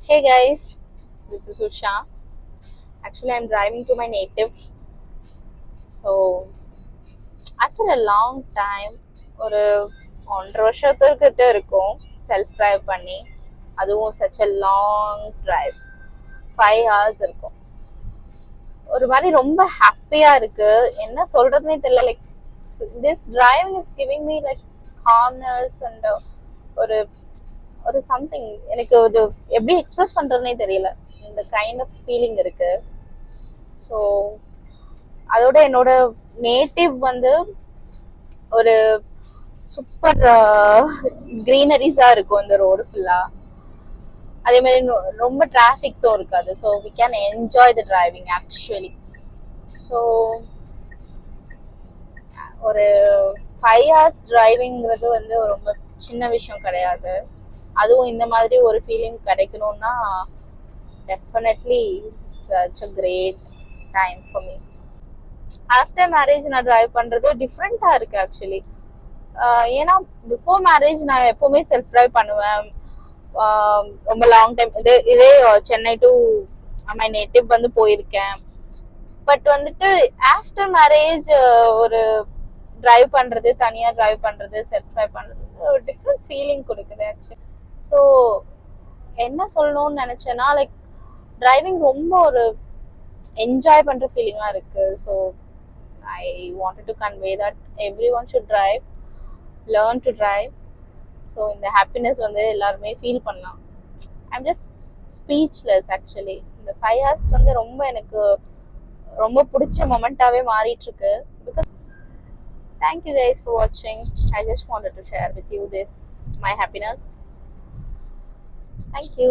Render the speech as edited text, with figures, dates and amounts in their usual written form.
Hey guys, this is Usha. Actually, I'm driving to my native. So, after a long time, ஒரு 1.5 வருஷத்துக்கிட்ட இருக்கும் self drive பண்ணி. அதுவும் such a long drive. 5 hours இருக்கும். ஒரு மாதிரி ரொம்ப ஹாப்பியா இருக்கு. என்ன சொல்றதுனே தெரியல. Like this driving is giving me like calmness and ஒரு ஒரு சம்திங் எனக்கு அது எப்படி எக்ஸ்பிரஸ் பண்றதுனே தெரியல. இந்த கைண்ட் ஆஃப் ஃபீலிங் இருக்கு. ஸோ அதோட என்னோட நேட்டிவ் வந்து ஒரு சூப்பர் கிரீனரிஸா இருக்கும் இந்த ரோடு ஃபுல்லா. அதே மாதிரி ரொம்ப டிராஃபிக்ஸும் இருக்காது. So we can enjoy the driving actually. So ஒரு 5 hours டிரைவிங்கிறது வந்து ரொம்ப சின்ன விஷயம் கிடையாது. அதுவும் இந்த மாதிரி ஒரு ஃபீலிங் கிடைக்கணும்னா definitely such a great time for me. After marriage நான் டிரைவ் பண்றது டிஃப்ரெண்டா இருக்கு ஆக்சுவலி. ஏன்னா பிஃபோர் மேரேஜ் நான் எப்பவுமே செல்ஃப் டிரைவ் பண்ணுவேன். ரொம்ப லாங் டைம் இதே சென்னை டு மை நேட்டிவ் வந்து போயிருக்கேன். பட் வந்துட்டு ஆஃப்டர் மேரேஜ் ஒரு டிரைவ் பண்றது, தனியா டிரைவ் பண்றது, செல்ஃப் டிரைவ் பண்றது ஒரு டிஃப்ரெண்ட் ஃபீலிங் கொடுக்குது ஆக்சுவலி. ஸோ என்ன சொல்லணும்னு நினைச்சேன்னா லைக் டிரைவிங் ரொம்ப ஒரு என்ஜாய் பண்ற ஃபீலிங்கா இருக்கு. So I wanted to convey that everyone should drive, learn to drive. So இந்த ஹாப்பினஸ் வந்து எல்லாருமே ஃபீல் பண்ணலாம். I'm just speechless actually. இந்த 5 hours வந்து ரொம்ப எனக்கு ரொம்ப பிடிச்ச மொமெண்டாவே மாறிட்டு இருக்கு. Because thank you guys for watching. I just wanted to share with you this my happiness. Thank you.